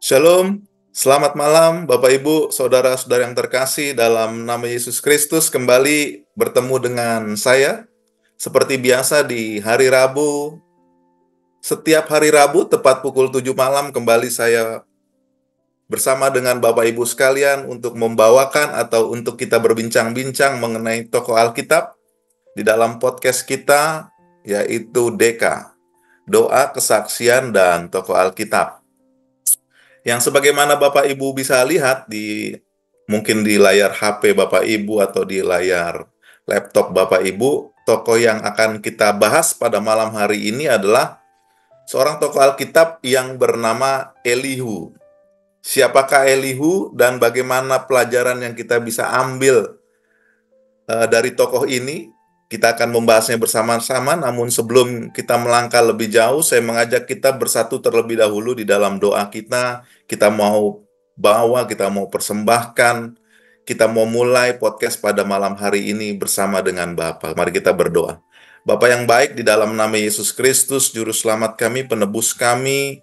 Shalom, selamat malam Bapak Ibu, Saudara-saudara yang terkasih dalam nama Yesus Kristus. Kembali bertemu dengan saya seperti biasa di hari Rabu. Setiap hari Rabu tepat pukul 7 malam kembali saya bersama dengan Bapak Ibu sekalian untuk membawakan atau untuk kita berbincang-bincang mengenai tokoh Alkitab di dalam podcast kita, yaitu DK, Doa, Kesaksian, dan Tokoh Alkitab. Yang sebagaimana Bapak Ibu bisa lihat mungkin di layar HP Bapak Ibu atau di layar laptop Bapak Ibu, tokoh yang akan kita bahas pada malam hari ini adalah seorang tokoh Alkitab yang bernama Elihu. Siapakah Elihu dan bagaimana pelajaran yang kita bisa ambil dari tokoh ini? Kita akan membahasnya bersama-sama, namun sebelum kita melangkah lebih jauh, saya mengajak kita bersatu terlebih dahulu di dalam doa kita. Kita mau bawa, kita mau persembahkan, kita mau mulai podcast pada malam hari ini bersama dengan Bapa. Mari kita berdoa. Bapa yang baik, di dalam nama Yesus Kristus, Juru Selamat kami, penebus kami,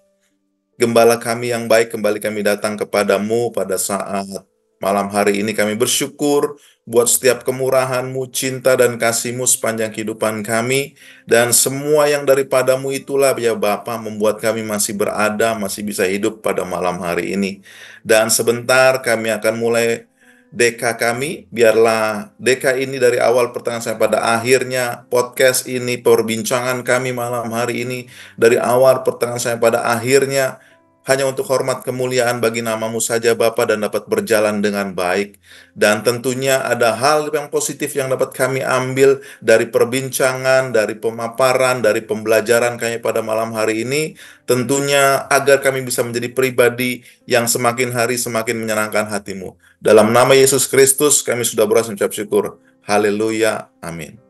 Gembala kami yang baik, kembali kami datang kepadamu pada saat malam hari ini. Kami bersyukur buat setiap kemurahan-Mu, cinta dan kasih-Mu sepanjang kehidupan kami, dan semua yang daripadamu itulah ya Bapa membuat kami masih berada, masih bisa hidup pada malam hari ini. Dan sebentar kami akan mulai DK kami, biarlah DK ini dari awal pertengahan sampai pada akhirnya, podcast ini, perbincangan kami malam hari ini, dari awal pertengahan sampai pada akhirnya, hanya untuk hormat kemuliaan bagi nama-Mu saja Bapa, dan dapat berjalan dengan baik. Dan tentunya ada hal yang positif yang dapat kami ambil dari perbincangan, dari pemaparan, dari pembelajaran kami pada malam hari ini. Tentunya agar kami bisa menjadi pribadi yang semakin hari semakin menyenangkan hati-Mu. Dalam nama Yesus Kristus kami sudah berhasil mengucap syukur. Haleluya. Amin.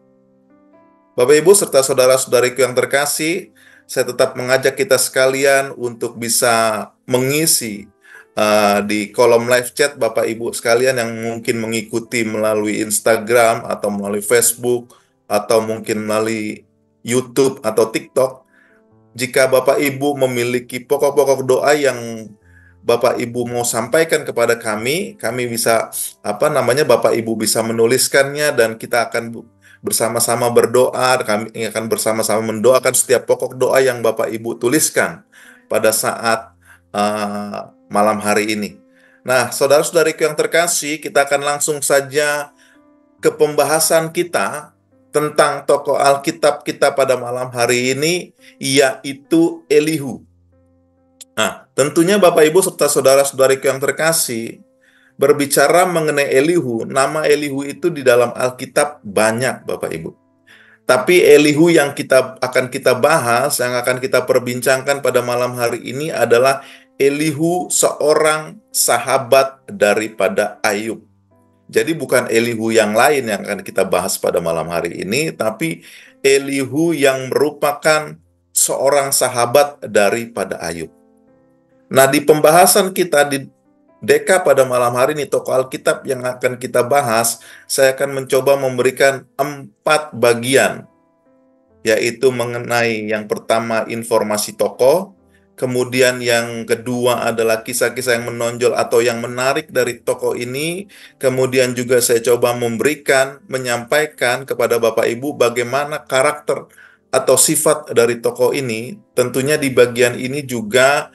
Bapak Ibu serta saudara-saudariku yang terkasih, saya tetap mengajak kita sekalian untuk bisa mengisi di kolom live chat Bapak Ibu sekalian yang mungkin mengikuti melalui Instagram atau melalui Facebook atau mungkin melalui YouTube atau TikTok. Jika Bapak Ibu memiliki pokok-pokok doa yang Bapak Ibu mau sampaikan kepada kami bisa Bapak Ibu bisa menuliskannya dan kita akan bersama-sama berdoa. Kami akan bersama-sama mendoakan setiap pokok doa yang Bapak Ibu tuliskan pada saat malam hari ini. Nah, saudara-saudariku yang terkasih, kita akan langsung saja ke pembahasan kita tentang tokoh Alkitab kita pada malam hari ini, yaitu Elihu. Nah, tentunya Bapak Ibu serta saudara-saudariku yang terkasih, berbicara mengenai Elihu, nama Elihu itu di dalam Alkitab banyak Bapak Ibu. Tapi Elihu yang akan kita bahas, yang akan kita perbincangkan pada malam hari ini adalah Elihu, seorang sahabat daripada Ayub. Jadi bukan Elihu yang lain yang akan kita bahas pada malam hari ini, tapi Elihu yang merupakan seorang sahabat daripada Ayub. Nah, di pembahasan kita di DK pada malam hari ini, tokoh Alkitab yang akan kita bahas, saya akan mencoba memberikan 4 bagian, yaitu mengenai yang pertama informasi tokoh, kemudian yang kedua adalah kisah-kisah yang menonjol atau yang menarik dari tokoh ini, kemudian juga saya coba menyampaikan kepada Bapak Ibu bagaimana karakter atau sifat dari tokoh ini. Tentunya di bagian ini juga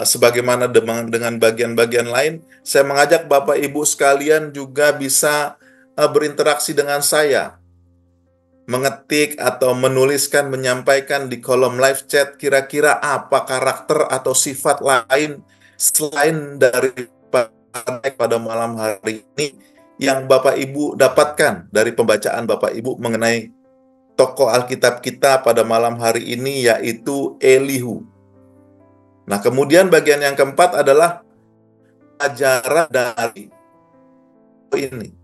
sebagaimana dengan bagian-bagian lain, saya mengajak Bapak Ibu sekalian juga bisa berinteraksi dengan saya, mengetik atau menuliskan, menyampaikan di kolom live chat kira-kira apa karakter atau sifat lain selain dari pada malam hari ini yang Bapak Ibu dapatkan dari pembacaan Bapak Ibu mengenai tokoh Alkitab kita pada malam hari ini, yaitu Elihu. Nah, kemudian bagian yang keempat adalah ajaran dari ini.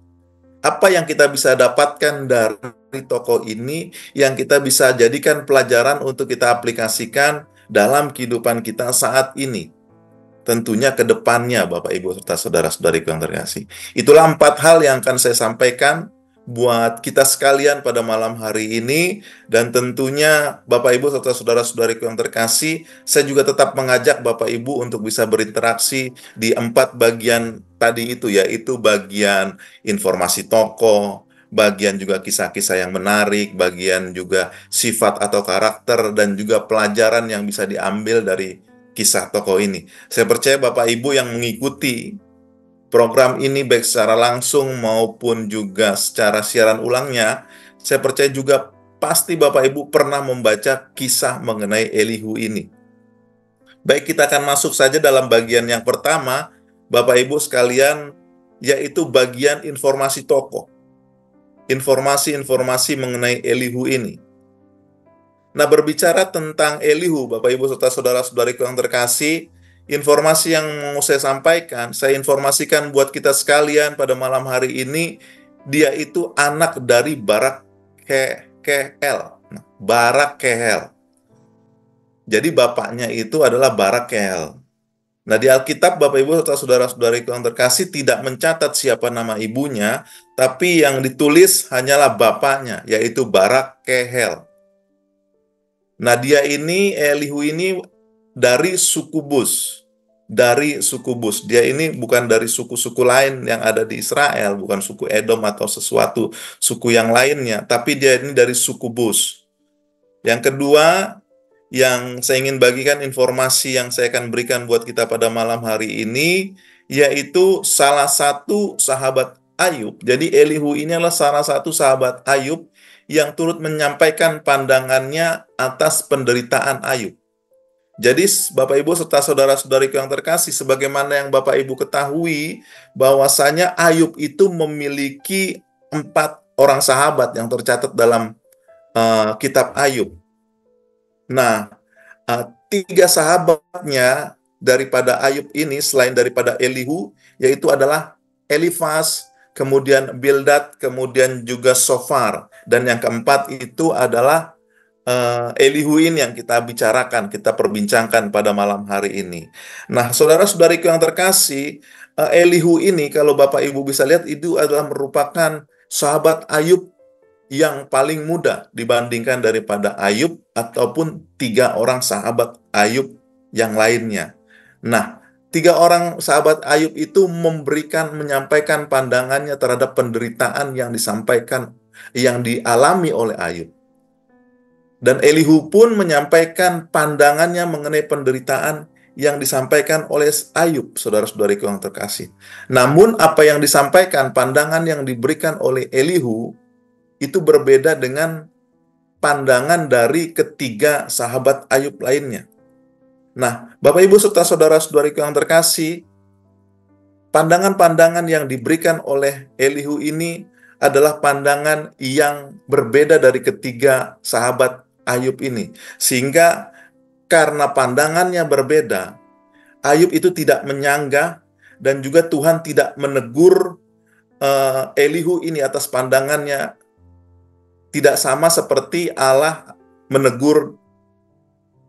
Apa yang kita bisa dapatkan dari tokoh ini yang kita bisa jadikan pelajaran untuk kita aplikasikan dalam kehidupan kita saat ini. Tentunya ke depannya Bapak Ibu serta saudara-saudariku yang terkasih. Itulah 4 hal yang akan saya sampaikan buat kita sekalian pada malam hari ini, dan tentunya Bapak Ibu serta saudara-saudariku yang terkasih, saya juga tetap mengajak Bapak Ibu untuk bisa berinteraksi di 4 bagian tadi itu, yaitu bagian informasi tokoh, bagian juga kisah-kisah yang menarik, bagian juga sifat atau karakter, dan juga pelajaran yang bisa diambil dari kisah tokoh ini. Saya percaya Bapak Ibu yang mengikuti program ini baik secara langsung maupun juga secara siaran ulangnya, saya percaya juga pasti Bapak Ibu pernah membaca kisah mengenai Elihu ini. Baik, kita akan masuk saja dalam bagian yang pertama, Bapak Ibu sekalian, yaitu bagian informasi tokoh. Informasi-informasi mengenai Elihu ini. Nah, berbicara tentang Elihu, Bapak Ibu serta saudara-saudariku yang terkasih, informasi yang mau saya informasikan buat kita sekalian pada malam hari ini, dia itu anak dari Barak Kehel. Barak Kehel. Jadi bapaknya itu adalah Barak Kehel. Nah, di Alkitab, Bapak Ibu serta saudara-saudariku yang terkasih tidak mencatat siapa nama ibunya, tapi yang ditulis hanyalah bapaknya, yaitu Barak Kehel. Nah, Elihu ini dari suku Bus. Dari suku Bus. Dia ini bukan dari suku-suku lain yang ada di Israel, bukan suku Edom atau sesuatu suku yang lainnya, tapi dia ini dari suku Bus. Yang kedua, yang saya ingin bagikan informasi yang saya akan berikan buat kita pada malam hari ini, yaitu salah satu sahabat Ayub. Jadi Elihu ini adalah salah satu sahabat Ayub yang turut menyampaikan pandangannya atas penderitaan Ayub. Jadi Bapak Ibu serta saudara-saudariku yang terkasih, sebagaimana yang Bapak Ibu ketahui, bahwasanya Ayub itu memiliki 4 orang sahabat yang tercatat dalam kitab Ayub. Nah, 3 sahabatnya daripada Ayub ini, selain daripada Elihu, yaitu adalah Elifas, kemudian Bildad, kemudian juga Sofar. Dan yang keempat itu adalah Elihu ini yang kita bicarakan, kita perbincangkan pada malam hari ini. Nah, saudara-saudariku yang terkasih, Elihu ini kalau Bapak Ibu bisa lihat, itu adalah merupakan sahabat Ayub yang paling muda dibandingkan daripada Ayub ataupun 3 orang sahabat Ayub yang lainnya. Nah, 3 orang sahabat Ayub itu menyampaikan pandangannya terhadap penderitaan yang dialami oleh Ayub. Dan Elihu pun menyampaikan pandangannya mengenai penderitaan yang disampaikan oleh Ayub, saudara-saudariku yang terkasih. Namun apa yang disampaikan, pandangan yang diberikan oleh Elihu, itu berbeda dengan pandangan dari ketiga sahabat Ayub lainnya. Nah, Bapak Ibu serta saudara-saudariku yang terkasih, pandangan-pandangan yang diberikan oleh Elihu ini adalah pandangan yang berbeda dari ketiga sahabat Ayub ini. Sehingga karena pandangannya berbeda, Ayub itu tidak menyanggah, dan juga Tuhan tidak menegur Elihu ini atas pandangannya. Tidak sama seperti Allah menegur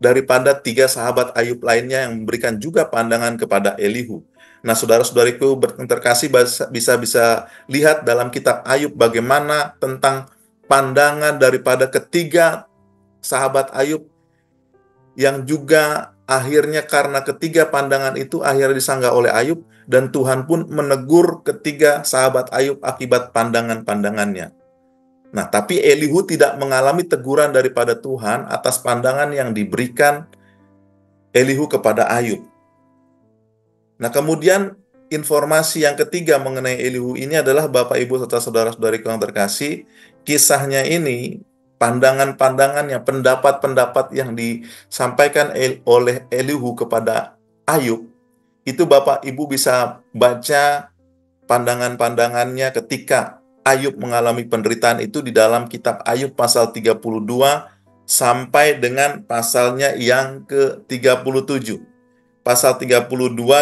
daripada 3 sahabat Ayub lainnya yang memberikan juga pandangan kepada Elihu. Nah, saudara-saudariku terkasih, bisa lihat dalam kitab Ayub bagaimana tentang pandangan daripada ketiga sahabat Ayub, yang juga akhirnya karena ketiga pandangan itu akhirnya disanggah oleh Ayub, dan Tuhan pun menegur ketiga sahabat Ayub akibat pandangan-pandangannya. Nah, tapi Elihu tidak mengalami teguran daripada Tuhan atas pandangan yang diberikan Elihu kepada Ayub. Nah, kemudian informasi yang ketiga mengenai Elihu ini adalah, Bapak Ibu serta saudara-saudariku yang terkasih, kisahnya ini, pandangan-pandangannya, pendapat-pendapat yang disampaikan oleh Elihu kepada Ayub, itu Bapak Ibu bisa baca pandangan-pandangannya ketika Ayub mengalami penderitaan itu di dalam kitab Ayub pasal 32 sampai dengan pasalnya yang ke-37. Pasal 32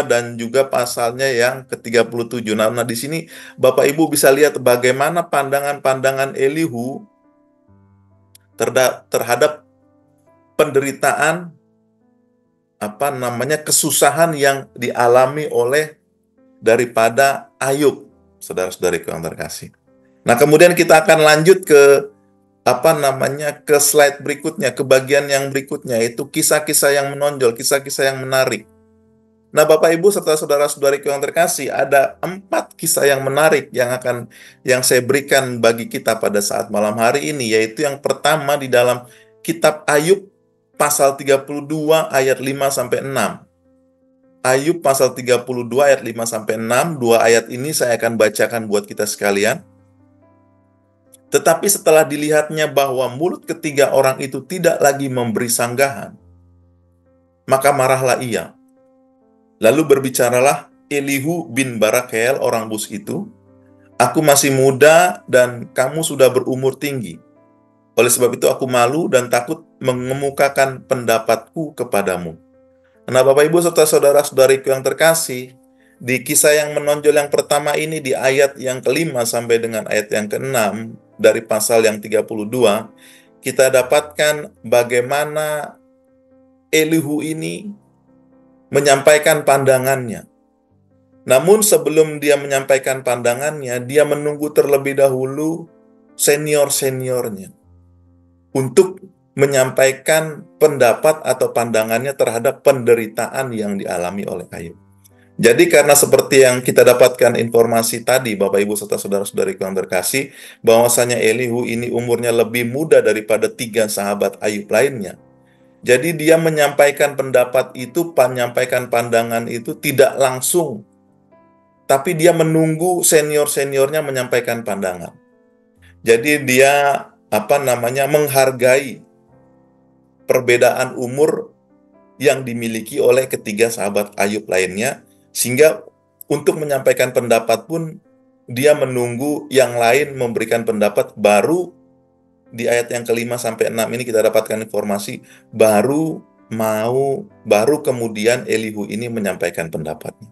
dan juga pasalnya yang ke-37. Nah, di sini Bapak Ibu bisa lihat bagaimana pandangan-pandangan Elihu terhadap penderitaan, kesusahan yang dialami oleh daripada Ayub, saudara-saudariku yang terkasih. Nah, kemudian kita akan lanjut ke ke slide berikutnya, ke bagian yang berikutnya, yaitu kisah-kisah yang menonjol, kisah-kisah yang menarik. Nah, Bapak Ibu serta saudara-saudariku yang terkasih, ada 4 kisah yang menarik yang saya berikan bagi kita pada saat malam hari ini, yaitu yang pertama di dalam kitab Ayub pasal 32 ayat 5 sampai 6. Ayub pasal 32 ayat 5 sampai 6, dua ayat ini saya akan bacakan buat kita sekalian. Tetapi setelah dilihatnya bahwa mulut ketiga orang itu tidak lagi memberi sanggahan, maka marahlah ia. Lalu berbicaralah Elihu bin Barakel orang Bus itu, "Aku masih muda dan kamu sudah berumur tinggi. Oleh sebab itu aku malu dan takut mengemukakan pendapatku kepadamu." Nah, Bapak Ibu serta saudara-saudariku yang terkasih, di kisah yang menonjol yang pertama ini di ayat yang kelima sampai dengan ayat yang keenam dari pasal yang 32, kita dapatkan bagaimana Elihu ini menyampaikan pandangannya. Namun sebelum dia menyampaikan pandangannya, dia menunggu terlebih dahulu senior-seniornya untuk menyampaikan pendapat atau pandangannya terhadap penderitaan yang dialami oleh Ayub. Jadi karena seperti yang kita dapatkan informasi tadi, Bapak Ibu serta saudara-saudariku yang terkasih, bahwasanya Elihu ini umurnya lebih muda daripada 3 sahabat Ayub lainnya. Jadi dia menyampaikan pendapat itu, menyampaikan pandangan itu tidak langsung, tapi dia menunggu senior-seniornya menyampaikan pandangan. Jadi dia menghargai perbedaan umur yang dimiliki oleh ketiga sahabat Ayub lainnya, sehingga untuk menyampaikan pendapat pun dia menunggu yang lain memberikan pendapat, baru di ayat yang kelima sampai 6 ini kita dapatkan informasi baru kemudian Elihu ini menyampaikan pendapatnya.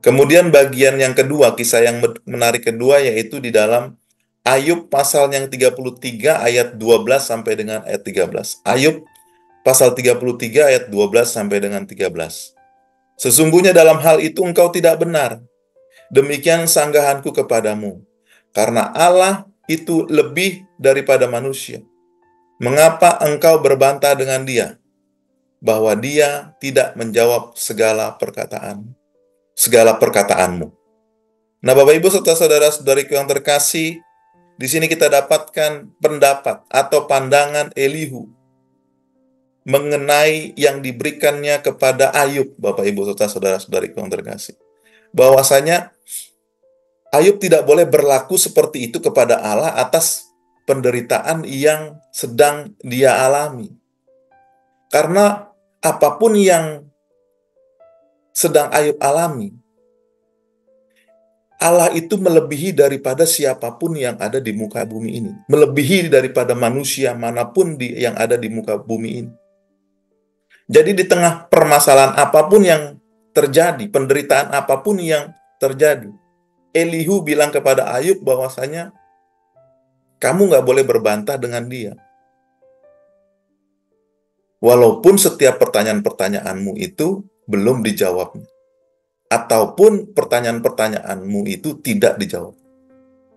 Kemudian bagian yang kedua, kisah yang menarik kedua, yaitu di dalam Ayub pasal yang 33 ayat 12 sampai dengan ayat 13. Ayub pasal 33 ayat 12 sampai dengan 13. "Sesungguhnya dalam hal itu engkau tidak benar. Demikian sanggahanku kepadamu. Karena Allah itu lebih daripada manusia. Mengapa engkau berbantah dengan dia? Bahwa dia tidak menjawab segala perkataanmu." Nah, Bapak Ibu serta saudara-saudariku yang terkasih, di sini kita dapatkan pendapat atau pandangan Elihu mengenai yang diberikannya kepada Ayub, Bapak Ibu serta saudara-saudariku yang terkasih. Bahwasanya Ayub tidak boleh berlaku seperti itu kepada Allah atas penderitaan yang sedang dia alami. Karena apapun yang sedang Ayub alami, Allah itu melebihi daripada siapapun yang ada di muka bumi ini. Melebihi daripada manusia manapun yang ada di muka bumi ini. Jadi di tengah permasalahan apapun yang terjadi, penderitaan apapun yang terjadi, Elihu bilang kepada Ayub bahwasanya kamu nggak boleh berbantah dengan dia. Walaupun setiap pertanyaan-pertanyaanmu itu belum dijawabnya. Ataupun pertanyaan-pertanyaanmu itu tidak dijawab.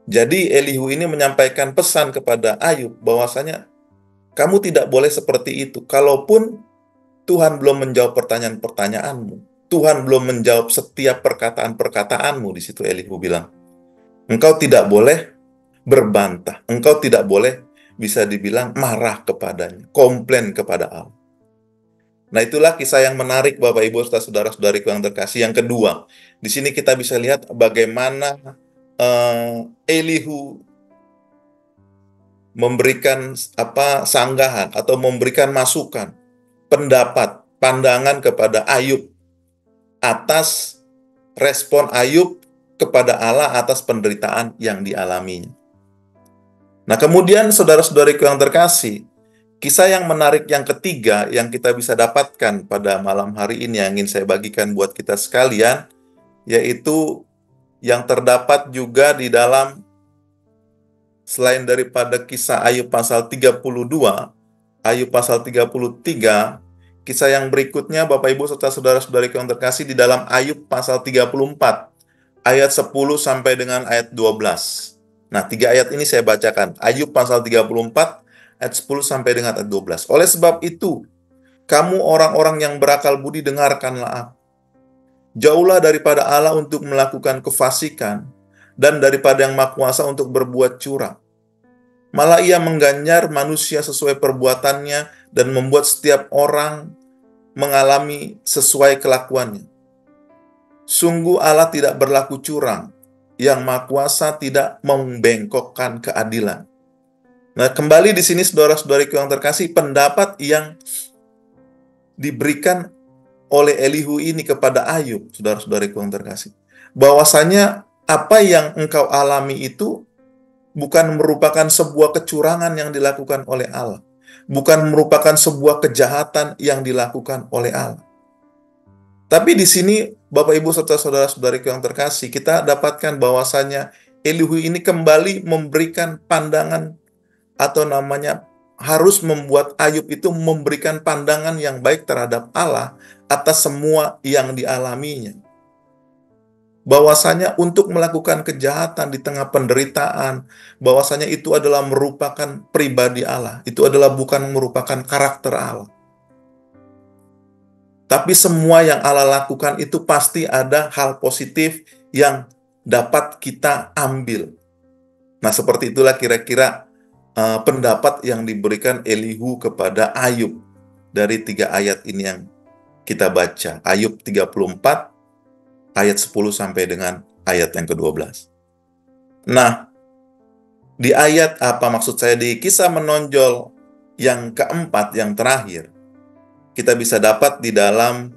Jadi Elihu ini menyampaikan pesan kepada Ayub bahwasanya kamu tidak boleh seperti itu. Kalaupun Tuhan belum menjawab pertanyaan-pertanyaanmu, Tuhan belum menjawab setiap perkataan-perkataanmu, di situ Elihu bilang, engkau tidak boleh berbantah, engkau tidak boleh bisa dibilang marah kepadanya, komplain kepada Allah. Nah, itulah kisah yang menarik Bapak Ibu serta saudara-saudariku yang terkasih. Yang kedua, di sini kita bisa lihat bagaimana Elihu memberikan sanggahan atau memberikan masukan, pendapat, pandangan kepada Ayub atas respon Ayub kepada Allah atas penderitaan yang dialaminya. Nah, kemudian saudara-saudariku yang terkasih, kisah yang menarik yang ketiga yang kita bisa dapatkan pada malam hari ini yang ingin saya bagikan buat kita sekalian, yaitu yang terdapat juga di dalam, selain daripada kisah Ayub pasal 32, Ayub pasal 33, kisah yang berikutnya Bapak Ibu serta saudara-saudariku yang terkasih di dalam Ayub pasal 34. ayat 10 sampai dengan ayat 12. Nah, 3 ayat ini saya bacakan. Ayub pasal 34, ayat 10 sampai dengan ayat 12. Oleh sebab itu, kamu orang-orang yang berakal budi, dengarkanlah aku. Jauhlah daripada Allah untuk melakukan kefasikan, dan daripada Yang Maha Kuasa untuk berbuat curang. Malah ia mengganjar manusia sesuai perbuatannya, dan membuat setiap orang mengalami sesuai kelakuannya. Sungguh Allah tidak berlaku curang, Yang Maha Kuasa tidak membengkokkan keadilan. Nah, kembali di sini saudara-saudariku yang terkasih, pendapat yang diberikan oleh Elihu ini kepada Ayub, saudara-saudariku yang terkasih, bahwasanya apa yang engkau alami itu bukan merupakan sebuah kecurangan yang dilakukan oleh Allah, bukan merupakan sebuah kejahatan yang dilakukan oleh Allah. Tapi di sini, Bapak Ibu serta saudara-saudariku yang terkasih, kita dapatkan bahwasanya Elihu ini kembali memberikan pandangan, atau namanya harus membuat Ayub itu memberikan pandangan yang baik terhadap Allah atas semua yang dialaminya. Bahwasanya untuk melakukan kejahatan di tengah penderitaan, bahwasanya itu adalah merupakan pribadi Allah, itu adalah bukan merupakan karakter Allah. Tapi semua yang Allah lakukan itu pasti ada hal positif yang dapat kita ambil. Nah, seperti itulah kira-kira pendapat yang diberikan Elihu kepada Ayub dari 3 ayat ini yang kita baca. Ayub 34, ayat 10 sampai dengan ayat yang ke-12. Nah, di ayat di kisah menonjol yang keempat, yang terakhir, kita bisa dapat di dalam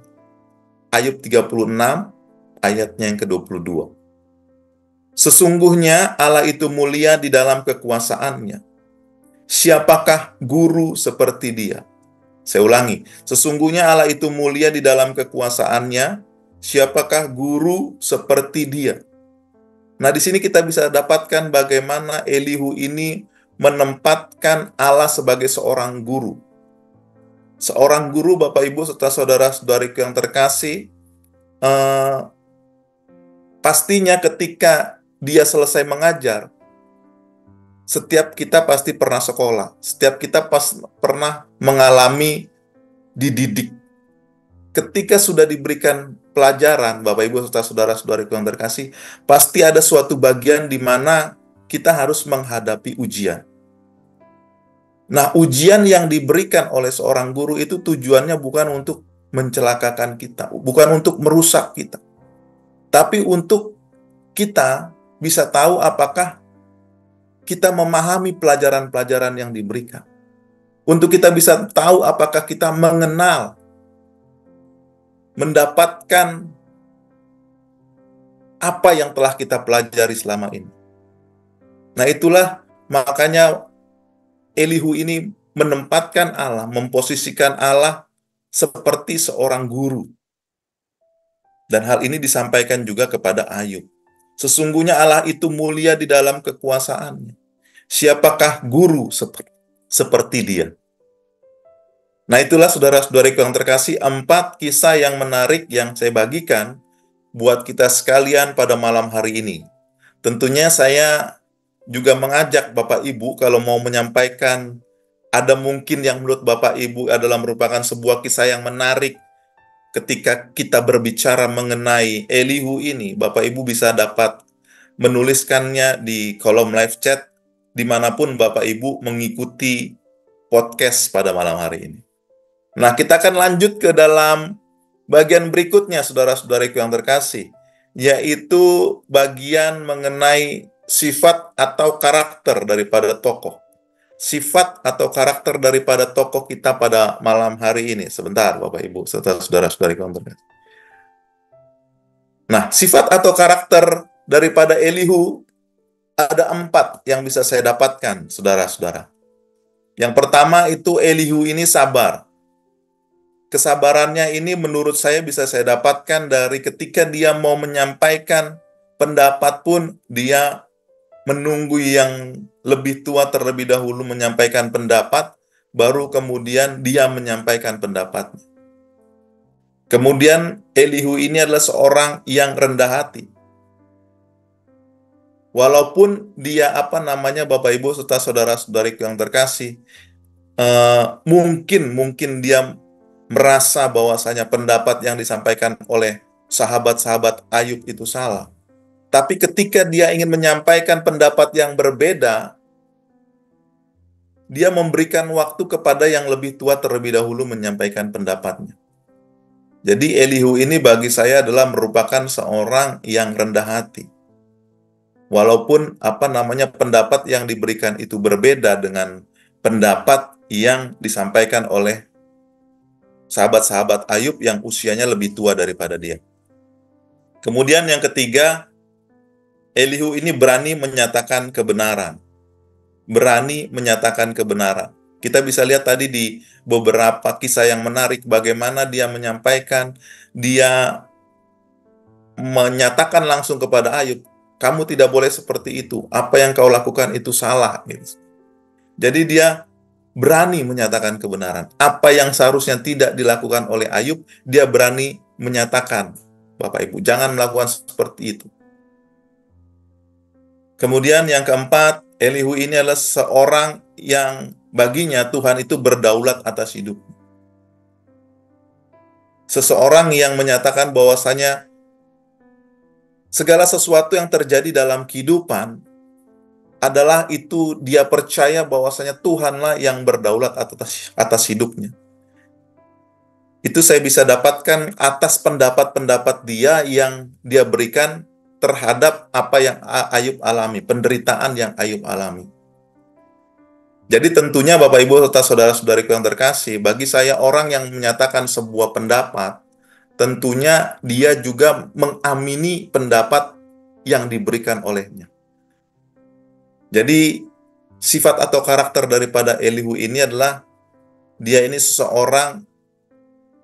Ayub 36, ayatnya yang ke-22. Sesungguhnya Allah itu mulia di dalam kekuasaannya. Siapakah guru seperti Dia? Saya ulangi, sesungguhnya Allah itu mulia di dalam kekuasaannya. Siapakah guru seperti Dia? Nah, di sini kita bisa dapatkan bagaimana Elihu ini menempatkan Allah sebagai seorang guru. Seorang guru, Bapak Ibu serta saudara-saudariku yang terkasih, pastinya ketika dia selesai mengajar, setiap kita pasti pernah sekolah, setiap kita pernah mengalami dididik. Ketika sudah diberikan pelajaran, Bapak Ibu serta saudara-saudariku yang terkasih, pasti ada suatu bagian di mana kita harus menghadapi ujian. Nah, ujian yang diberikan oleh seorang guru itu tujuannya bukan untuk mencelakakan kita, bukan untuk merusak kita, tapi untuk kita bisa tahu apakah kita memahami pelajaran-pelajaran yang diberikan. Untuk kita bisa tahu apakah kita mengenal, mendapatkan apa yang telah kita pelajari selama ini. Nah, itulah makanya Elihu ini menempatkan Allah, memposisikan Allah seperti seorang guru. Dan hal ini disampaikan juga kepada Ayub. Sesungguhnya Allah itu mulia di dalam kekuasaannya. Siapakah guru seperti Dia? Nah, itulah saudara-saudariku yang terkasih, 4 kisah yang menarik yang saya bagikan buat kita sekalian pada malam hari ini. Tentunya saya juga mengajak Bapak Ibu kalau mau menyampaikan, ada mungkin yang menurut Bapak Ibu adalah merupakan sebuah kisah yang menarik. Ketika kita berbicara mengenai Elihu ini, Bapak Ibu bisa dapat menuliskannya di kolom live chat dimanapun Bapak Ibu mengikuti podcast pada malam hari ini. Nah, kita akan lanjut ke dalam bagian berikutnya, saudara-saudariku yang terkasih, yaitu bagian mengenai sifat atau karakter daripada tokoh. Sifat atau karakter daripada tokoh kita pada malam hari ini. Sebentar, Bapak Ibu, serta saudara-saudariku yang terkasih. Nah, sifat atau karakter daripada Elihu ada 4 yang bisa saya dapatkan, saudara-saudara. Yang pertama itu Elihu ini sabar. Kesabarannya ini menurut saya bisa saya dapatkan dari ketika dia mau menyampaikan pendapat pun, dia menunggu yang lebih tua terlebih dahulu menyampaikan pendapat, baru kemudian dia menyampaikan pendapatnya. Kemudian Elihu ini adalah seorang yang rendah hati. Walaupun dia Bapak Ibu serta saudara-saudariku yang terkasih, mungkin dia merasa bahwasanya pendapat yang disampaikan oleh sahabat-sahabat Ayub itu salah. Tapi ketika dia ingin menyampaikan pendapat yang berbeda, dia memberikan waktu kepada yang lebih tua terlebih dahulu menyampaikan pendapatnya. Jadi Elihu ini bagi saya adalah merupakan seorang yang rendah hati. Walaupun pendapat yang diberikan itu berbeda dengan pendapat yang disampaikan oleh sahabat-sahabat Ayub yang usianya lebih tua daripada dia. Kemudian yang ketiga, Elihu ini berani menyatakan kebenaran. Berani menyatakan kebenaran. Kita bisa lihat tadi di beberapa kisah yang menarik bagaimana dia menyampaikan, dia menyatakan langsung kepada Ayub, kamu tidak boleh seperti itu. Apa yang kau lakukan itu salah. Gitu. Jadi dia berani menyatakan kebenaran. Apa yang seharusnya tidak dilakukan oleh Ayub, dia berani menyatakan. Bapak Ibu, jangan melakukan seperti itu. Kemudian yang keempat, Elihu ini adalah seorang yang baginya Tuhan itu berdaulat atas hidup. Seseorang yang menyatakan bahwasanya segala sesuatu yang terjadi dalam kehidupan adalah itu dia percaya bahwasanya Tuhanlah yang berdaulat atas hidupnya. Itu saya bisa dapatkan atas pendapat-pendapat dia yang dia berikan terhadap apa yang Ayub alami, penderitaan yang Ayub alami. Jadi tentunya Bapak Ibu serta saudara-saudariku yang terkasih, bagi saya orang yang menyatakan sebuah pendapat, tentunya dia juga mengamini pendapat yang diberikan olehnya. Jadi sifat atau karakter daripada Elihu ini adalah dia ini seseorang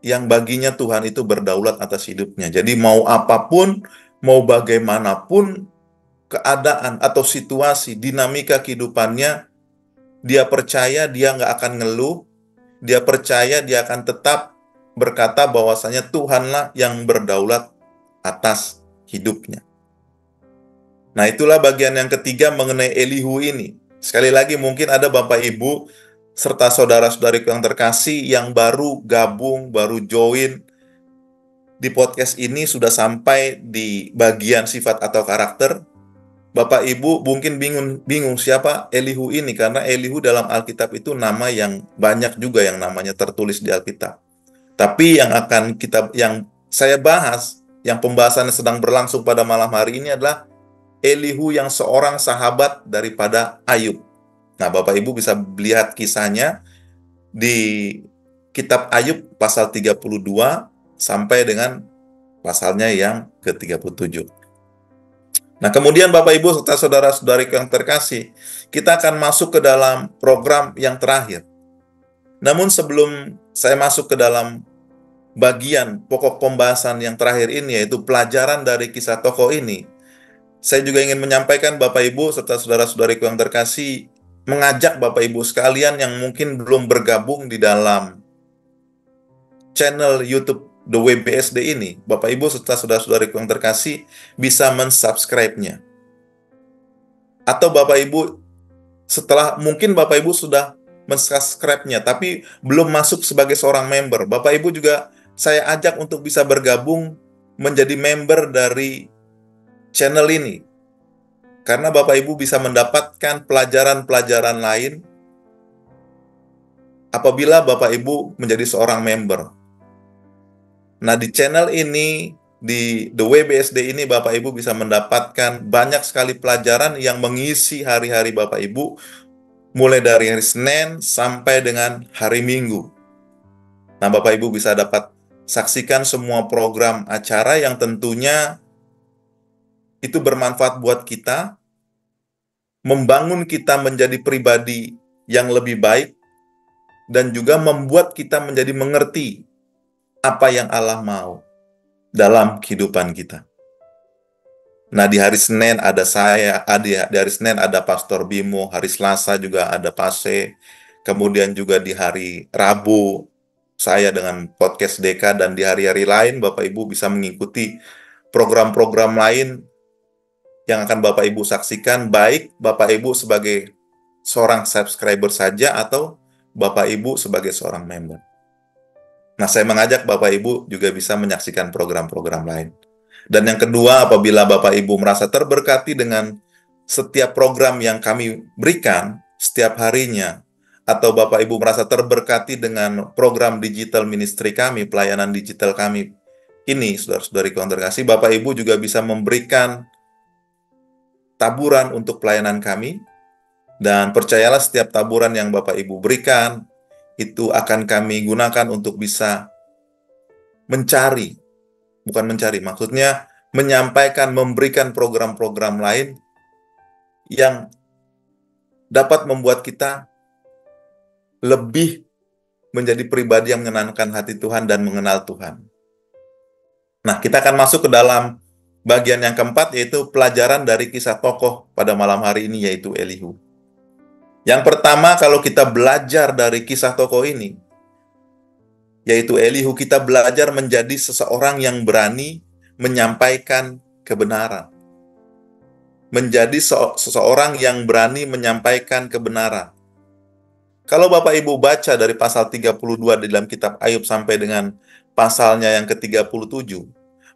yang baginya Tuhan itu berdaulat atas hidupnya. Jadi mau apapun, mau bagaimanapun keadaan atau situasi, dinamika kehidupannya, dia percaya dia nggak akan ngeluh, dia percaya dia akan tetap berkata bahwasanya Tuhanlah yang berdaulat atas hidupnya. Nah, itulah bagian yang ketiga mengenai Elihu ini. Sekali lagi mungkin ada Bapak Ibu serta saudara-saudariku yang terkasih yang baru gabung, baru join di podcast ini sudah sampai di bagian sifat atau karakter. Bapak Ibu mungkin bingung siapa Elihu ini, karena Elihu dalam Alkitab itu nama yang banyak juga yang namanya tertulis di Alkitab. Tapi yang saya bahas, yang pembahasannya sedang berlangsung pada malam hari ini adalah Elihu yang seorang sahabat daripada Ayub. Nah, Bapak Ibu bisa lihat kisahnya di kitab Ayub pasal 32 sampai dengan pasalnya yang ke-37. Nah, kemudian Bapak Ibu serta saudara-saudariku yang terkasih, kita akan masuk ke dalam program yang terakhir. Namun sebelum saya masuk ke dalam bagian pokok pembahasan yang terakhir ini, yaitu pelajaran dari kisah tokoh ini, saya juga ingin menyampaikan Bapak Ibu serta saudara-saudariku yang terkasih, mengajak Bapak Ibu sekalian yang mungkin belum bergabung di dalam channel YouTube The Way BSD ini, Bapak Ibu serta saudara-saudariku yang terkasih bisa mensubscribe-nya. Atau Bapak Ibu mungkin Bapak Ibu sudah mensubscribe-nya tapi belum masuk sebagai seorang member, Bapak Ibu juga saya ajak untuk bisa bergabung menjadi member dari channel ini. Karena Bapak Ibu bisa mendapatkan pelajaran-pelajaran lain apabila Bapak Ibu menjadi seorang member. Nah, di channel ini, di The Way BSD ini, Bapak Ibu bisa mendapatkan banyak sekali pelajaran yang mengisi hari-hari Bapak Ibu, mulai dari hari Senin sampai dengan hari Minggu. Nah, Bapak Ibu bisa dapat saksikan semua program acara yang tentunya itu bermanfaat buat kita, membangun kita menjadi pribadi yang lebih baik, dan juga membuat kita menjadi mengerti apa yang Allah mau dalam kehidupan kita. Nah, di hari Senin ada saya, di hari Senin ada Pastor Bimo, hari Selasa juga ada Pase, kemudian juga di hari Rabu saya dengan Podcast Deka, dan di hari-hari lain Bapak Ibu bisa mengikuti program-program lain yang akan Bapak Ibu saksikan, baik Bapak Ibu sebagai seorang subscriber saja atau Bapak Ibu sebagai seorang member. Nah, saya mengajak Bapak Ibu juga bisa menyaksikan program-program lain. Dan yang kedua, apabila Bapak Ibu merasa terberkati dengan setiap program yang kami berikan setiap harinya, atau Bapak Ibu merasa terberkati dengan program digital ministry kami, pelayanan digital kami ini, saudara-saudariku yang terkasih, Bapak Ibu juga bisa memberikan taburan untuk pelayanan kami, dan percayalah setiap taburan yang Bapak Ibu berikan, itu akan kami gunakan untuk bisa maksudnya menyampaikan, memberikan program-program lain yang dapat membuat kita lebih menjadi pribadi yang menyenangkan hati Tuhan dan mengenal Tuhan. Nah, kita akan masuk ke dalam bagian yang keempat, yaitu pelajaran dari kisah tokoh pada malam hari ini, yaitu Elihu. Yang pertama, kalau kita belajar dari kisah tokoh ini, yaitu Elihu, kita belajar menjadi seseorang yang berani menyampaikan kebenaran. Menjadi seseorang yang berani menyampaikan kebenaran. Kalau Bapak Ibu baca dari pasal 32 di dalam kitab Ayub sampai dengan pasalnya yang ke-37,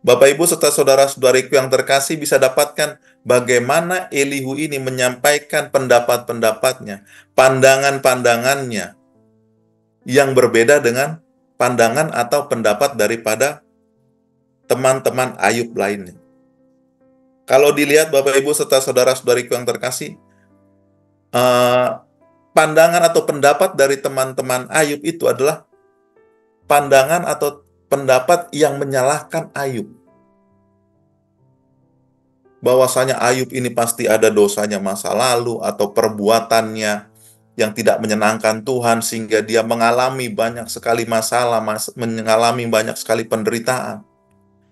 Bapak Ibu serta saudara-saudariku yang terkasih bisa dapatkan bagaimana Elihu ini menyampaikan pendapat-pendapatnya, pandangan-pandangannya yang berbeda dengan pandangan atau pendapat daripada teman-teman Ayub lainnya. Kalau dilihat Bapak Ibu serta saudara-saudariku yang terkasih, pandangan atau pendapat dari teman-teman Ayub itu adalah pandangan atau pendapat yang menyalahkan Ayub. Bahwasanya Ayub ini pasti ada dosanya masa lalu atau perbuatannya yang tidak menyenangkan Tuhan sehingga dia mengalami banyak sekali masalah, mengalami banyak sekali penderitaan.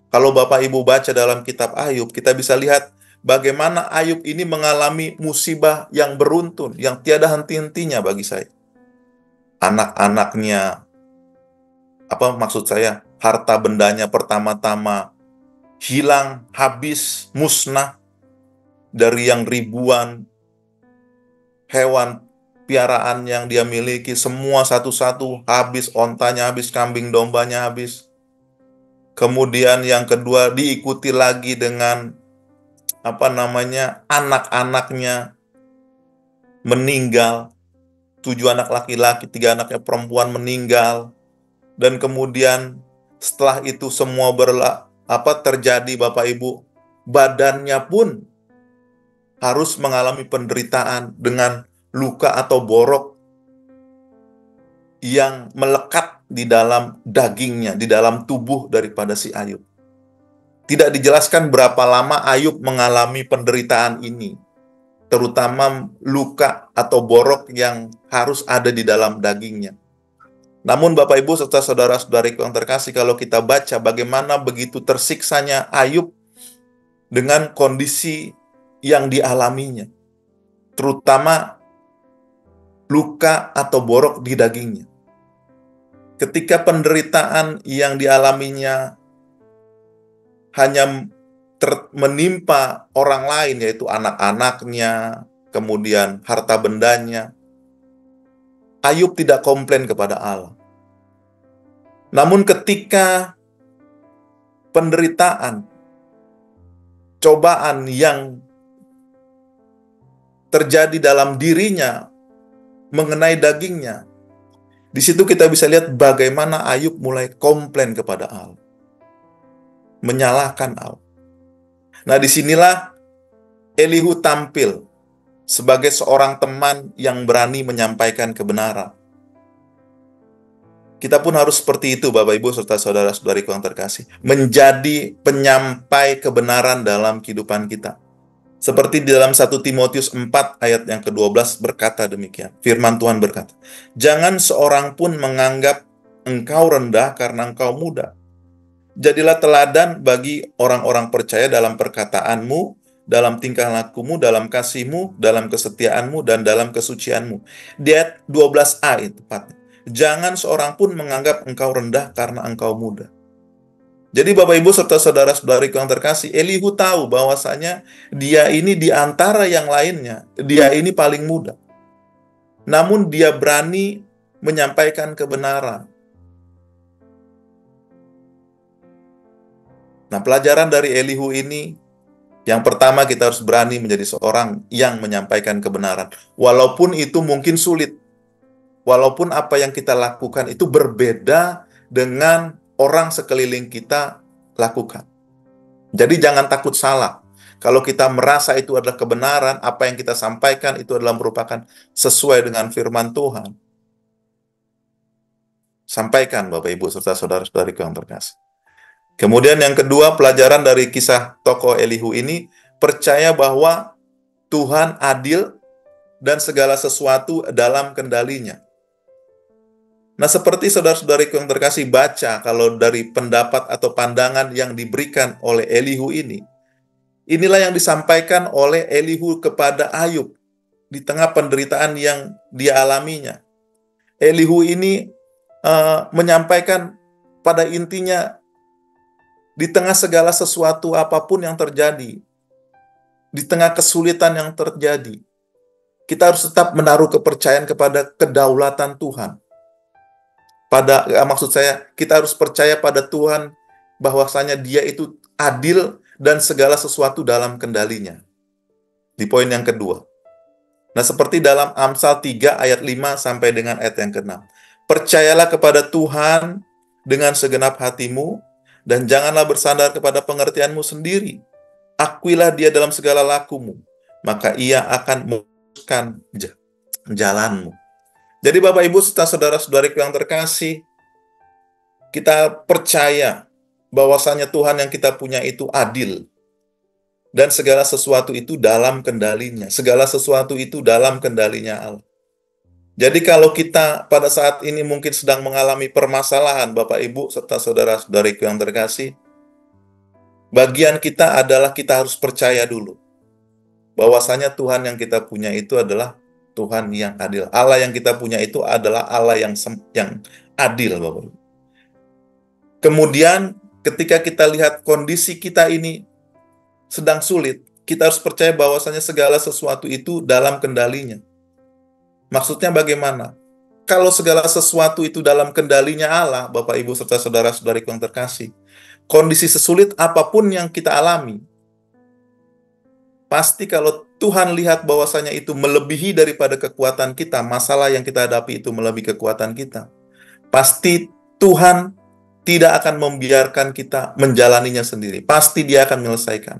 Kalau Bapak Ibu baca dalam kitab Ayub, kita bisa lihat bagaimana Ayub ini mengalami musibah yang beruntun, yang tiada henti-hentinya bagi saya. Anak-anaknya, harta bendanya pertama-tama hilang, habis, musnah. Dari yang ribuan hewan piaraan yang dia miliki, semua satu-satu habis, ontanya habis, kambing dombanya habis. Kemudian yang kedua diikuti lagi dengan anak-anaknya meninggal. 7 anak laki-laki, 3 anaknya perempuan meninggal. Dan kemudian setelah itu semua terjadi, Bapak Ibu, badannya pun harus mengalami penderitaan dengan luka atau borok yang melekat di dalam dagingnya, di dalam tubuh daripada si Ayub. Tidak dijelaskan berapa lama Ayub mengalami penderitaan ini, terutama luka atau borok yang harus ada di dalam dagingnya. Namun Bapak Ibu serta saudara-saudariku yang terkasih, kalau kita baca bagaimana begitu tersiksanya Ayub dengan kondisi yang dialaminya, terutama luka atau borok di dagingnya. Ketika penderitaan yang dialaminya hanya menimpa orang lain, yaitu anak-anaknya, kemudian harta bendanya, Ayub tidak komplain kepada Allah. Namun ketika penderitaan, cobaan yang terjadi dalam dirinya mengenai dagingnya, di situ kita bisa lihat bagaimana Ayub mulai komplain kepada Allah, menyalahkan Allah. Nah, disinilah Elihu tampil sebagai seorang teman yang berani menyampaikan kebenaran. Kita pun harus seperti itu, Bapak Ibu serta saudara-saudariku yang terkasih, menjadi penyampai kebenaran dalam kehidupan kita. Seperti di dalam 1 Timotius 4 ayat yang ke-12 berkata demikian. Firman Tuhan berkata, "Jangan seorang pun menganggap engkau rendah karena engkau muda. Jadilah teladan bagi orang-orang percaya dalam perkataanmu, dalam tingkah lakumu, dalam kasihmu, dalam kesetiaanmu, dan dalam kesucianmu." Di ayat 12a itu tepatnya. Jangan seorang pun menganggap engkau rendah karena engkau muda. Jadi Bapak Ibu serta saudara-saudariku yang terkasih, Elihu tahu bahwasanya dia ini di antara yang lainnya, dia ini paling muda. Namun dia berani menyampaikan kebenaran. Nah, pelajaran dari Elihu ini, yang pertama kita harus berani menjadi seorang yang menyampaikan kebenaran. Walaupun itu mungkin sulit. Walaupun apa yang kita lakukan itu berbeda dengan orang sekeliling kita lakukan. Jadi jangan takut salah. Kalau kita merasa itu adalah kebenaran, apa yang kita sampaikan itu adalah merupakan sesuai dengan firman Tuhan. Sampaikan Bapak Ibu serta saudara-saudariku yang terkasih. Kemudian yang kedua, pelajaran dari kisah tokoh Elihu ini, percaya bahwa Tuhan adil dan segala sesuatu dalam kendalinya. Nah, seperti saudara-saudariku yang terkasih baca, kalau dari pendapat atau pandangan yang diberikan oleh Elihu ini, inilah yang disampaikan oleh Elihu kepada Ayub di tengah penderitaan yang dia alaminya. Elihu ini menyampaikan pada intinya, di tengah segala sesuatu apapun yang terjadi, di tengah kesulitan yang terjadi, kita harus tetap menaruh kepercayaan kepada kedaulatan Tuhan. Maksud saya, kita harus percaya pada Tuhan bahwasanya Dia itu adil dan segala sesuatu dalam kendalinya. Di poin yang kedua. Nah, seperti dalam Amsal 3 ayat 5 sampai dengan ayat yang ke-6. Percayalah kepada Tuhan dengan segenap hatimu dan janganlah bersandar kepada pengertianmu sendiri. Akuilah Dia dalam segala lakumu, maka Ia akan meluruskan jalanmu. Jadi Bapak Ibu serta saudara-saudariku yang terkasih, kita percaya bahwasanya Tuhan yang kita punya itu adil. Dan segala sesuatu itu dalam kendalinya. Segala sesuatu itu dalam kendalinya Allah. Jadi kalau kita pada saat ini mungkin sedang mengalami permasalahan, Bapak Ibu serta saudara-saudariku yang terkasih, bagian kita adalah kita harus percaya dulu bahwasanya Tuhan yang kita punya itu adalah Tuhan yang adil. Allah yang kita punya itu adalah Allah yang adil, Bapak Ibu. Kemudian ketika kita lihat kondisi kita ini sedang sulit, kita harus percaya bahwasanya segala sesuatu itu dalam kendalinya. Maksudnya bagaimana? Kalau segala sesuatu itu dalam kendalinya Allah, Bapak Ibu serta saudara-saudariku yang terkasih, kondisi sesulit apapun yang kita alami, pasti kalau Tuhan lihat bahwasanya itu melebihi daripada kekuatan kita, masalah yang kita hadapi itu melebihi kekuatan kita, pasti Tuhan tidak akan membiarkan kita menjalaninya sendiri. Pasti Dia akan menyelesaikan.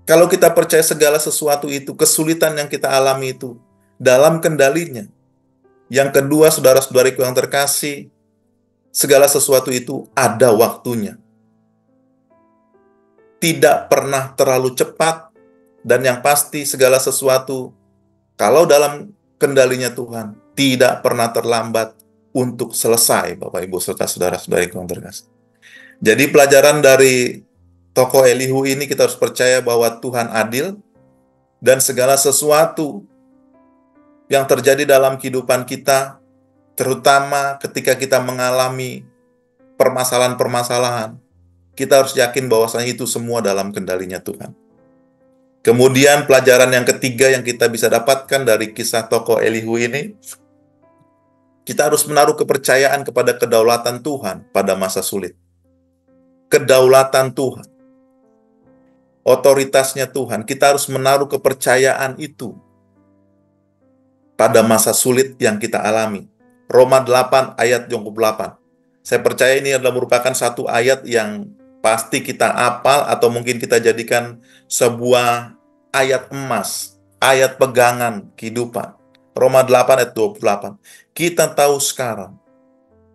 Kalau kita percaya segala sesuatu itu, kesulitan yang kita alami itu dalam kendalinya. Yang kedua, saudara-saudariku yang terkasih, segala sesuatu itu ada waktunya. Tidak pernah terlalu cepat, dan yang pasti segala sesuatu, kalau dalam kendalinya Tuhan, tidak pernah terlambat untuk selesai, Bapak Ibu serta saudara-saudariku yang terkasih. Jadi pelajaran dari tokoh Elihu ini, kita harus percaya bahwa Tuhan adil, dan segala sesuatu yang terjadi dalam kehidupan kita, terutama ketika kita mengalami permasalahan-permasalahan, kita harus yakin bahwasanya itu semua dalam kendalinya Tuhan. Kemudian pelajaran yang ketiga yang kita bisa dapatkan dari kisah tokoh Elihu ini, kita harus menaruh kepercayaan kepada kedaulatan Tuhan pada masa sulit. Kedaulatan Tuhan, otoritasnya Tuhan, kita harus menaruh kepercayaan itu pada masa sulit yang kita alami. Roma 8 ayat 28. Saya percaya ini adalah merupakan satu ayat yang pasti kita hafal atau mungkin kita jadikan sebuah ayat emas, ayat pegangan kehidupan. Roma 8 ayat 28. Kita tahu sekarang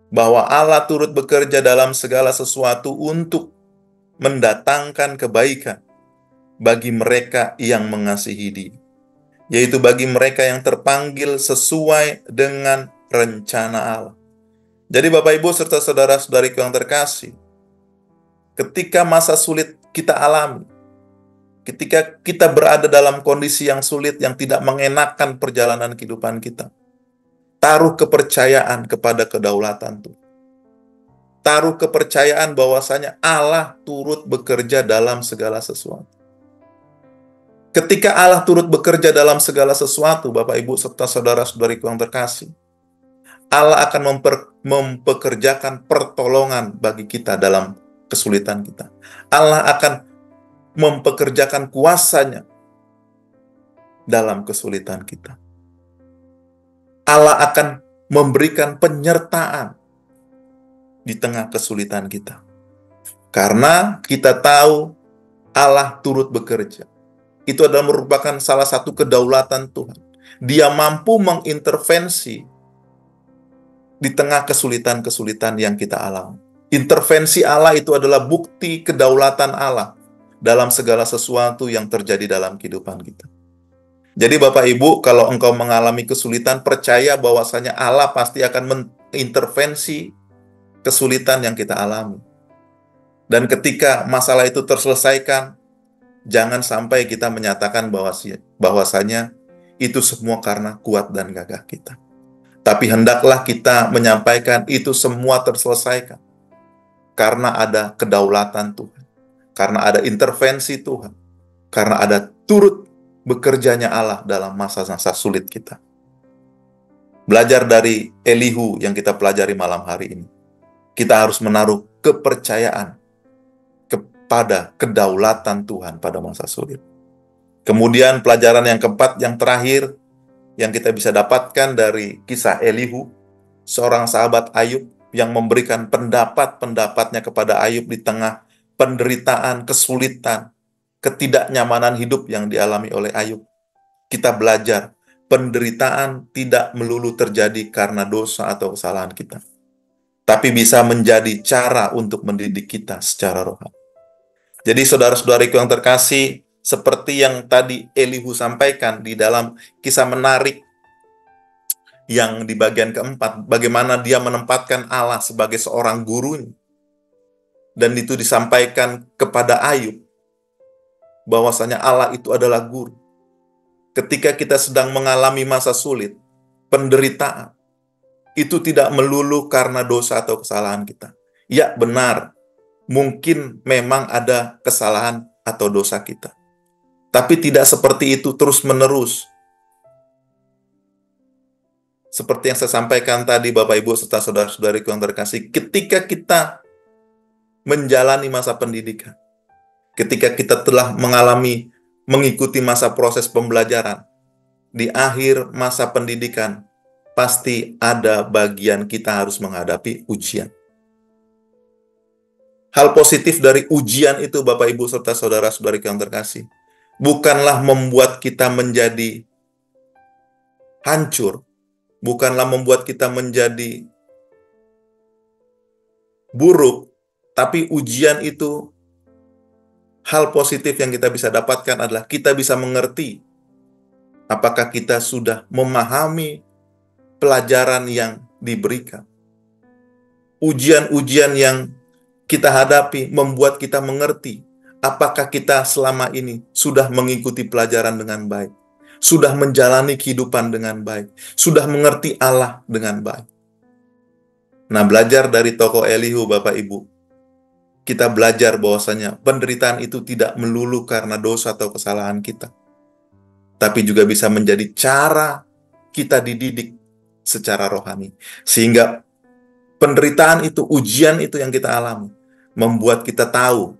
bahwa Allah turut bekerja dalam segala sesuatu untuk mendatangkan kebaikan bagi mereka yang mengasihi Dia, yaitu bagi mereka yang terpanggil sesuai dengan rencana Allah. Jadi Bapak Ibu serta saudara-saudariku yang terkasih, ketika masa sulit kita alami, ketika kita berada dalam kondisi yang sulit, yang tidak mengenakan perjalanan kehidupan kita, taruh kepercayaan kepada kedaulatan Tuhan. taruh kepercayaan bahwasanya Allah turut bekerja dalam segala sesuatu. Ketika Allah turut bekerja dalam segala sesuatu, Bapak Ibu serta saudara-saudariku yang terkasih, Allah akan mempekerjakan pertolongan bagi kita dalam kesulitan kita. Allah akan mempekerjakan kuasanya dalam kesulitan kita. Allah akan memberikan penyertaan di tengah kesulitan kita. Karena kita tahu Allah turut bekerja. Itu adalah merupakan salah satu kedaulatan Tuhan. Dia mampu mengintervensi di tengah kesulitan-kesulitan yang kita alami. Intervensi Allah itu adalah bukti kedaulatan Allah dalam segala sesuatu yang terjadi dalam kehidupan kita. Jadi Bapak Ibu, kalau engkau mengalami kesulitan, percaya bahwasanya Allah pasti akan mengintervensi kesulitan yang kita alami. Dan ketika masalah itu terselesaikan, jangan sampai kita menyatakan bahwasanya itu semua karena kuat dan gagah kita. Tapi hendaklah kita menyampaikan itu semua terselesaikan karena ada kedaulatan Tuhan, karena ada intervensi Tuhan, karena ada turut bekerjanya Allah dalam masa-masa sulit kita. Belajar dari Elihu yang kita pelajari malam hari ini. Kita harus menaruh kepercayaan pada kedaulatan Tuhan pada masa sulit. Kemudian pelajaran yang keempat, yang terakhir, yang kita bisa dapatkan dari kisah Elihu, seorang sahabat Ayub yang memberikan pendapat-pendapatnya kepada Ayub di tengah penderitaan, kesulitan, ketidaknyamanan hidup yang dialami oleh Ayub. Kita belajar, penderitaan tidak melulu terjadi karena dosa atau kesalahan kita, tapi bisa menjadi cara untuk mendidik kita secara rohani. Jadi saudara-saudariku yang terkasih, seperti yang tadi Elihu sampaikan di dalam kisah menarik yang di bagian keempat, bagaimana dia menempatkan Allah sebagai seorang gurunya. Dan itu disampaikan kepada Ayub, bahwasanya Allah itu adalah guru. Ketika kita sedang mengalami masa sulit, penderitaan, itu tidak melulu karena dosa atau kesalahan kita. Ya benar, mungkin memang ada kesalahan atau dosa kita. Tapi tidak seperti itu terus-menerus. Seperti yang saya sampaikan tadi Bapak Ibu serta saudara-saudariku yang terkasih, ketika kita menjalani masa pendidikan, ketika kita telah mengikuti masa proses pembelajaran, di akhir masa pendidikan, pasti ada bagian kita harus menghadapi ujian. Hal positif dari ujian itu Bapak Ibu serta saudara-saudari yang terkasih, bukanlah membuat kita menjadi hancur, bukanlah membuat kita menjadi buruk, tapi ujian itu, hal positif yang kita bisa dapatkan adalah kita bisa mengerti apakah kita sudah memahami pelajaran yang diberikan. Ujian-ujian yang kita hadapi membuat kita mengerti apakah kita selama ini sudah mengikuti pelajaran dengan baik, sudah menjalani kehidupan dengan baik, sudah mengerti Allah dengan baik. Nah, belajar dari tokoh Elihu Bapak Ibu, kita belajar bahwasanya penderitaan itu tidak melulu karena dosa atau kesalahan kita, tapi juga bisa menjadi cara kita dididik secara rohani. Sehingga penderitaan itu, ujian itu yang kita alami, membuat kita tahu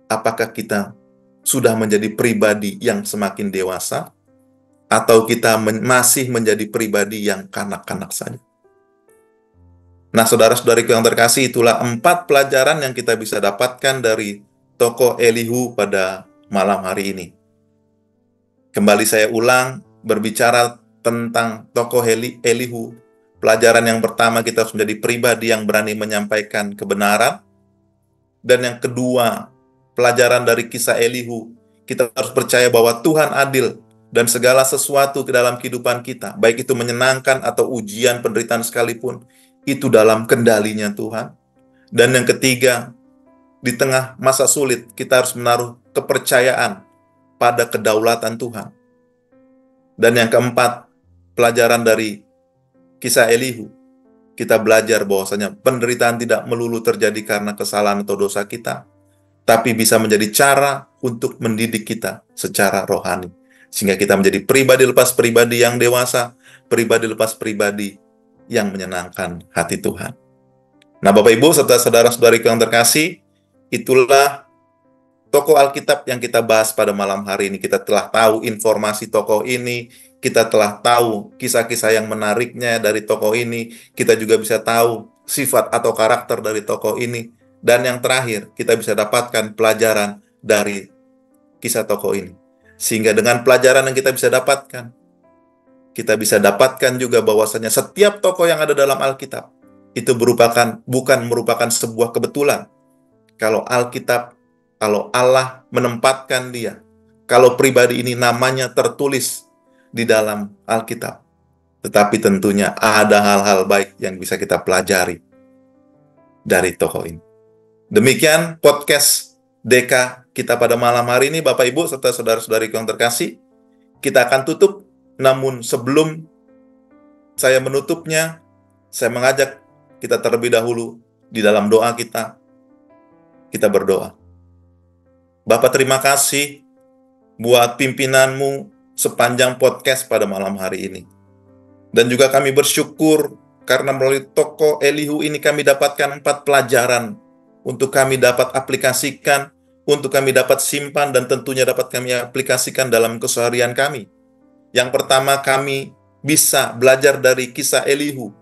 apakah kita sudah menjadi pribadi yang semakin dewasa, atau kita masih menjadi pribadi yang kanak-kanak saja. Nah, saudara-saudariku yang terkasih, itulah 4 pelajaran yang kita bisa dapatkan dari tokoh Elihu pada malam hari ini. Kembali saya ulang, berbicara tentang tokoh Elihu. Pelajaran yang pertama, kita harus menjadi pribadi yang berani menyampaikan kebenaran. Dan yang kedua, pelajaran dari kisah Elihu, kita harus percaya bahwa Tuhan adil dan segala sesuatu ke dalam kehidupan kita, baik itu menyenangkan atau ujian, penderitaan sekalipun, itu dalam kendalinya Tuhan. Dan yang ketiga, di tengah masa sulit, kita harus menaruh kepercayaan pada kedaulatan Tuhan. Dan yang keempat, pelajaran dari kisah Elihu, Kita belajar bahwasanya penderitaan tidak melulu terjadi karena kesalahan atau dosa kita, tapi bisa menjadi cara untuk mendidik kita secara rohani. Sehingga kita menjadi pribadi lepas pribadi yang dewasa, pribadi lepas pribadi yang menyenangkan hati Tuhan. Nah, Bapak Ibu serta saudara-saudariku yang terkasih, itulah tokoh Alkitab yang kita bahas pada malam hari ini. Kita telah tahu informasi tokoh ini, kita telah tahu kisah-kisah yang menariknya dari tokoh ini, kita juga bisa tahu sifat atau karakter dari tokoh ini, dan yang terakhir, kita bisa dapatkan pelajaran dari kisah tokoh ini. Sehingga dengan pelajaran yang kita bisa dapatkan juga bahwasanya setiap tokoh yang ada dalam Alkitab, itu bukan merupakan sebuah kebetulan. Kalau Allah menempatkan dia, kalau pribadi ini namanya tertulis di dalam Alkitab, tetapi tentunya ada hal-hal baik yang bisa kita pelajari dari tokoh ini. Demikian podcast DK kita pada malam hari ini, Bapak Ibu serta saudara-saudariku yang terkasih. Kita akan tutup, namun sebelum saya menutupnya, saya mengajak kita terlebih dahulu di dalam doa kita berdoa. Bapak, terima kasih buat pimpinanmu sepanjang podcast pada malam hari ini. Dan juga kami bersyukur karena melalui tokoh Elihu ini kami dapatkan 4 pelajaran untuk kami dapat aplikasikan, untuk kami dapat simpan, dan tentunya dapat kami aplikasikan dalam keseharian kami. Yang pertama, kami bisa belajar dari kisah Elihu.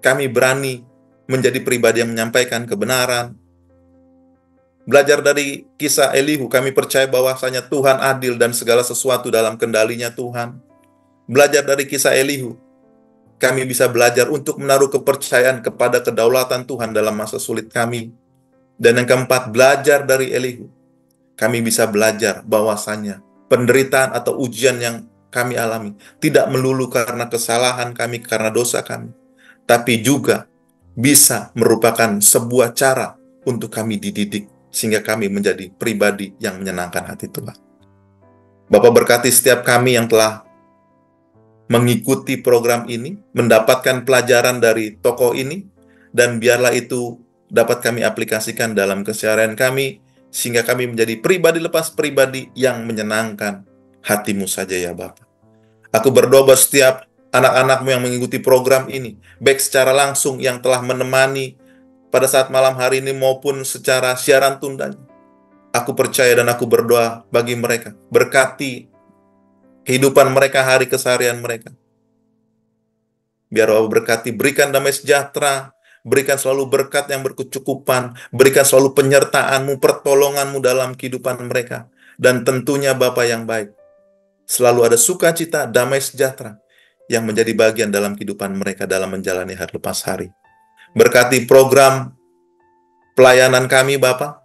Kami berani menjadi pribadi yang menyampaikan kebenaran. Belajar dari kisah Elihu, kami percaya bahwasanya Tuhan adil dan segala sesuatu dalam kendalinya Tuhan. Belajar dari kisah Elihu, kami bisa belajar untuk menaruh kepercayaan kepada kedaulatan Tuhan dalam masa sulit kami. Dan yang keempat, belajar dari Elihu, kami bisa belajar bahwasanya penderitaan atau ujian yang kami alami tidak melulu karena kesalahan kami, karena dosa kami, tapi juga bisa merupakan sebuah cara untuk kami dididik, sehingga kami menjadi pribadi yang menyenangkan hati Tuhan. Bapak berkati setiap kami yang telah mengikuti program ini, mendapatkan pelajaran dari tokoh ini, dan biarlah itu dapat kami aplikasikan dalam keseharian kami, sehingga kami menjadi pribadi lepas pribadi yang menyenangkan hati-Mu saja ya Bapak. Aku berdoa buat setiap anak-anak-Mu yang mengikuti program ini, baik secara langsung yang telah menemani pada saat malam hari ini maupun secara siaran tundanya. Aku percaya dan aku berdoa bagi mereka. Berkati kehidupan mereka, hari keseharian mereka. Biar Allah berkati, berikan damai sejahtera, berikan selalu berkat yang berkecukupan, berikan selalu penyertaan-Mu, pertolongan-Mu dalam kehidupan mereka. Dan tentunya Bapa yang baik, selalu ada sukacita, damai sejahtera yang menjadi bagian dalam kehidupan mereka dalam menjalani hari lepas hari. Berkati program pelayanan kami, Bapa.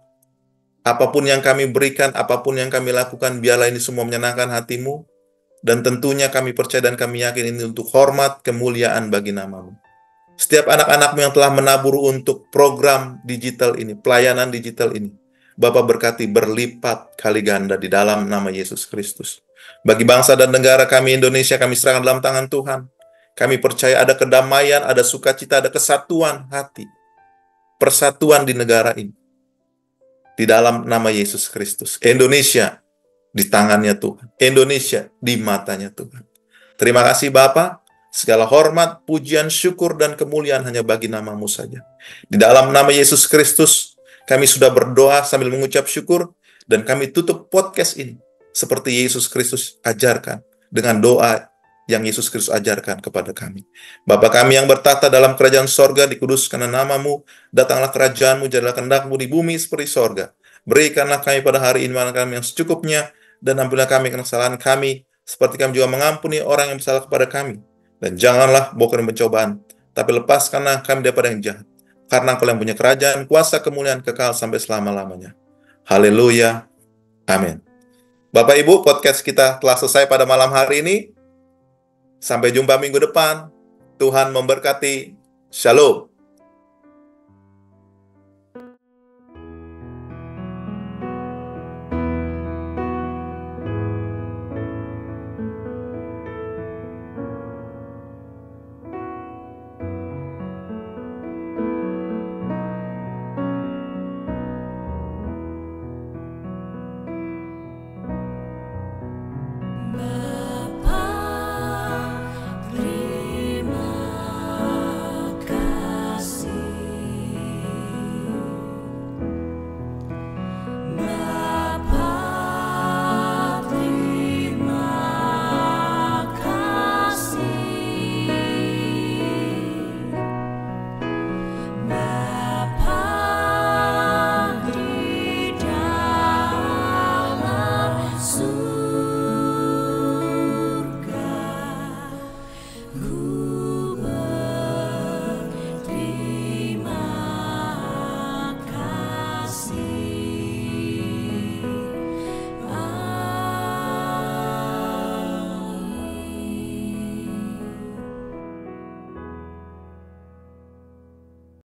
Apapun yang kami berikan, apapun yang kami lakukan, biarlah ini semua menyenangkan hati-Mu. Dan tentunya kami percaya dan kami yakin ini untuk hormat, kemuliaan bagi nama-Mu. Setiap anak-anak-Mu yang telah menabur untuk program digital ini, pelayanan digital ini, Bapa berkati berlipat kali ganda di dalam nama Yesus Kristus. Bagi bangsa dan negara kami Indonesia, kami serahkan dalam tangan Tuhan. Kami percaya ada kedamaian, ada sukacita, ada kesatuan hati, persatuan di negara ini. Di dalam nama Yesus Kristus. Indonesia di tangannya Tuhan. Indonesia di matanya Tuhan. Terima kasih Bapa. Segala hormat, pujian, syukur, dan kemuliaan hanya bagi nama-Mu saja. Di dalam nama Yesus Kristus, kami sudah berdoa sambil mengucap syukur, dan kami tutup podcast ini seperti Yesus Kristus ajarkan, dengan doa yang Yesus Kristus ajarkan kepada kami. Bapa kami yang bertata dalam kerajaan sorga, dikuduskan nama-Mu, datanglah kerajaan-Mu, jadilah kehendak-Mu di bumi seperti sorga. Berikanlah kami pada hari ini makan kami yang secukupnya, dan ampunilah kami kesalahan kami, seperti kami juga mengampuni orang yang bersalah kepada kami. Dan janganlah bawa kami pencobaan, tapi lepaskanlah kami daripada yang jahat. Karena Engkau yang punya kerajaan, kuasa, kemuliaan kekal sampai selama-lamanya. Haleluya. Amin. Bapak Ibu, podcast kita telah selesai pada malam hari ini. Sampai jumpa minggu depan. Tuhan memberkati. Shalom.